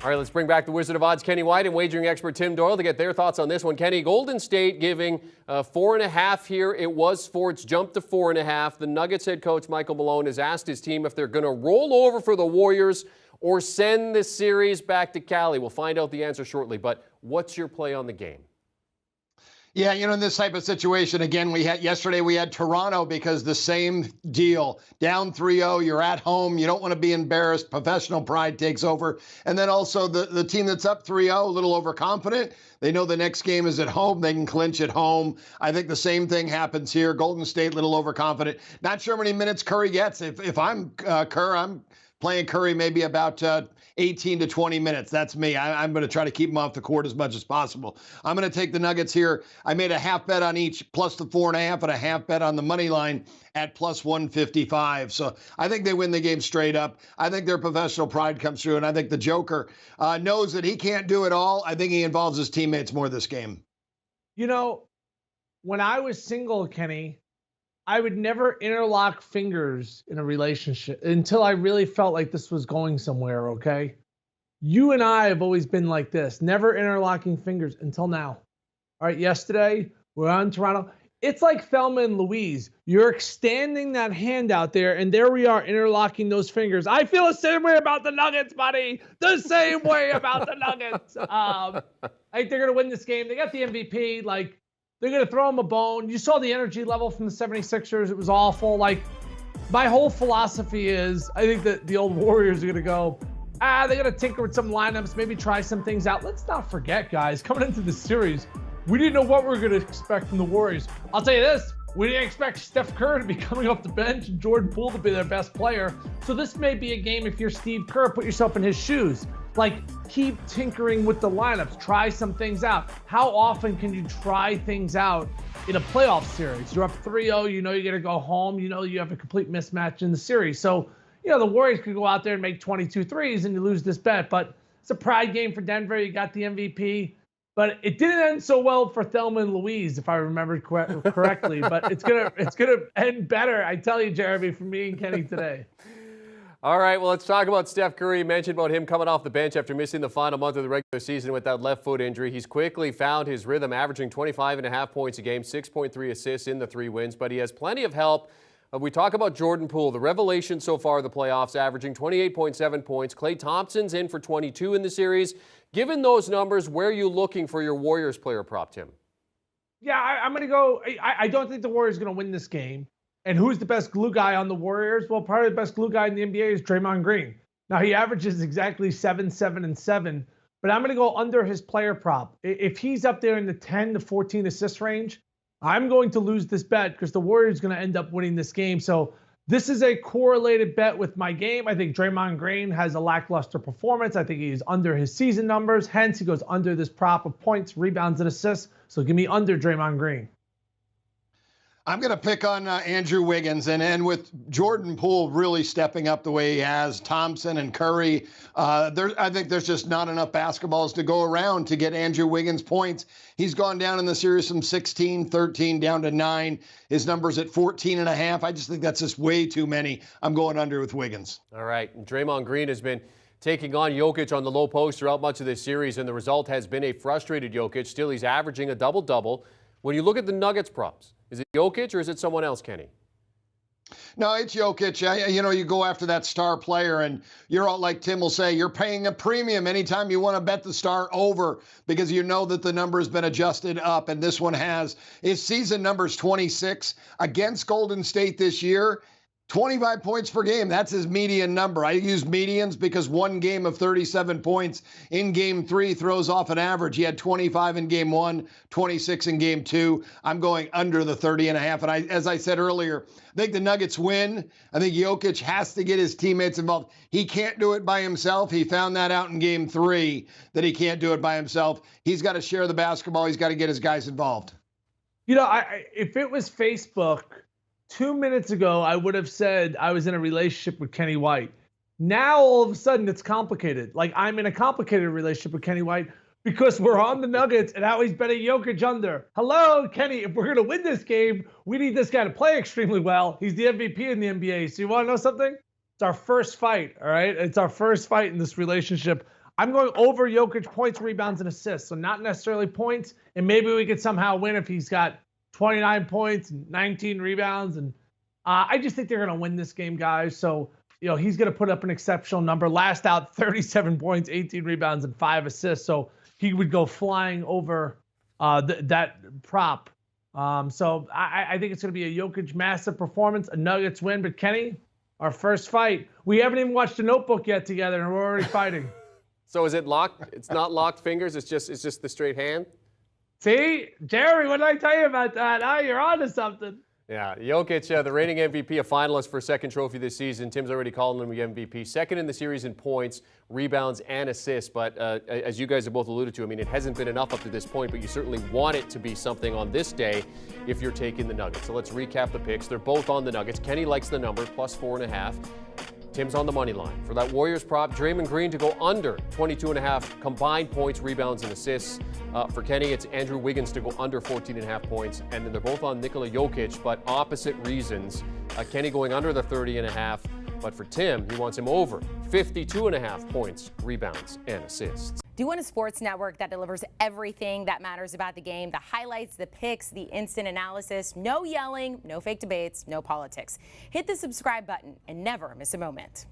All right, let's bring back the Wizard of Odds, Kenny White, and wagering expert Tim Doyle to get their thoughts on this one. Kenny, Golden State giving 4.5 here. It was 4. It's jumped to 4.5. The Nuggets head coach Michael Malone has asked his team if they're going to roll over for the Warriors or send this series back to Cali. We'll find out the answer shortly. But what's your play on the game? Yeah, in this type of situation, again, yesterday we had Toronto because the same deal. Down 3-0, you're at home, you don't want to be embarrassed, professional pride takes over. And then also the team that's up 3-0, a little overconfident. They know the next game is at home, they can clinch at home. I think the same thing happens here. Golden State, a little overconfident. Not sure how many minutes Curry gets. If I'm Kerr, I'm playing Curry maybe about 18 to 20 minutes. That's me. I'm going to try to keep him off the court as much as possible. I'm going to take the Nuggets here. I made a half bet on each, plus the 4.5, and a half bet on the money line at plus 155. So I think they win the game straight up. I think their professional pride comes through, and I think the Joker knows that he can't do it all. I think he involves his teammates more this game. When I was single, Kenny, I would never interlock fingers in a relationship until I really felt like this was going somewhere, okay? You and I have always been like this, never interlocking fingers until now. All right, yesterday, we're on Toronto. It's like Thelma and Louise. You're extending that hand out there, and there we are interlocking those fingers. I feel the same way about the Nuggets, buddy. The same way about the Nuggets. I think they're going to win this game. They got the MVP, they're going to throw him a bone. You saw the energy level from the 76ers. It was awful. My whole philosophy is I think that the old Warriors are going to go, they're going to tinker with some lineups, maybe try some things out. Let's not forget, guys, coming into the series, we didn't know what we were going to expect from the Warriors. I'll tell you this. We didn't expect Steph Curry to be coming off the bench and Jordan Poole to be their best player. So this may be a game, if you're Steve Kerr, put yourself in his shoes. Keep tinkering with the lineups. Try some things out. How often can you try things out in a playoff series? You're up 3-0. You know you're going to go home. You know you have a complete mismatch in the series. So, the Warriors could go out there and make 22 threes and you lose this bet. But it's a pride game for Denver. You got the MVP. But it didn't end so well for Thelma and Louise, if I remember correctly. But it's gonna end better, I tell you, Jeremy, from me and Kenny today. All right, well, let's talk about Steph Curry. You mentioned about him coming off the bench after missing the final month of the regular season with that left foot injury. He's quickly found his rhythm, averaging 25.5 points a game, 6.3 assists in the 3 wins, but he has plenty of help. We talk about Jordan Poole, the revelation so far in the playoffs, averaging 28.7 points. Klay Thompson's in for 22 in the series. Given those numbers, where are you looking for your Warriors player prop, Tim? Yeah, I'm going to go. I don't think the Warriors are going to win this game. And who's the best glue guy on the Warriors? Well, probably the best glue guy in the NBA is Draymond Green. Now, he averages exactly 7, 7, and 7, but I'm going to go under his player prop. If he's up there in the 10 to 14 assist range, I'm going to lose this bet because the Warriors are going to end up winning this game. So this is a correlated bet with my game. I think Draymond Green has a lackluster performance. I think he's under his season numbers. Hence, he goes under this prop of points, rebounds, and assists. So give me under Draymond Green. I'm going to pick on Andrew Wiggins, and with Jordan Poole really stepping up the way he has, Thompson and Curry, I think there's just not enough basketballs to go around to get Andrew Wiggins points. He's gone down in the series from 16, 13 down to 9. His number's at 14.5. I just think that's just way too many. I'm going under with Wiggins. All right. And Draymond Green has been taking on Jokic on the low post throughout much of this series, and the result has been a frustrated Jokic. Still, he's averaging a double-double. When you look at the Nuggets props, is it Jokic or is it someone else, Kenny? No, it's Jokic. You go after that star player, and you're all, like Tim will say, you're paying a premium anytime you want to bet the star over because you know that the number has been adjusted up, and this one has. His season number's 26 against Golden State this year. 25 points per game. That's his median number. I use medians because one game of 37 points in game 3 throws off an average. He had 25 in game 1, 26 in game 2. I'm going under the 30.5. And as I said earlier, I think the Nuggets win. I think Jokic has to get his teammates involved. He can't do it by himself. He found that out in game 3 that he can't do it by himself. He's got to share the basketball. He's got to get his guys involved. If it was Facebook 2 minutes ago, I would have said I was in a relationship with Kenny White. Now, all of a sudden, it's complicated. I'm in a complicated relationship with Kenny White because we're on the Nuggets and now he's betting Jokic under. Hello, Kenny, if we're going to win this game, we need this guy to play extremely well. He's the MVP in the NBA. So you want to know something? It's our first fight, all right? It's our first fight in this relationship. I'm going over Jokic points, rebounds, and assists. So not necessarily points, and maybe we could somehow win if he's got 29 points and 19 rebounds. And I just think they're going to win this game, guys. So, he's going to put up an exceptional number. Last out, 37 points, 18 rebounds, and 5 assists. So he would go flying over that prop. So I think it's going to be a Jokic massive performance, a Nuggets win. But Kenny, our first fight, we haven't even watched The Notebook yet together, and we're already fighting. So is it locked? It's not locked fingers. It's just the straight hand. See, Jerry, what did I tell you about that? Now you're on to something. Yeah, Jokic, the reigning MVP, a finalist for a second trophy this season. Tim's already calling him the MVP. Second in the series in points, rebounds, and assists. But as you guys have both alluded to, I mean, it hasn't been enough up to this point, but you certainly want it to be something on this day if you're taking the Nuggets. So let's recap the picks. They're both on the Nuggets. Kenny likes the number, plus 4.5. Tim's on the money line. For that Warriors prop, Draymond Green to go under 22.5 combined points, rebounds, and assists. For Kenny, it's Andrew Wiggins to go under 14.5 points. And then they're both on Nikola Jokic, but opposite reasons. Kenny going under the 30.5, but for Tim, he wants him over 52.5 points, rebounds, and assists. Do you want a sports network that delivers everything that matters about the game? The highlights, the picks, the instant analysis, no yelling, no fake debates, no politics. Hit the subscribe button and never miss a moment.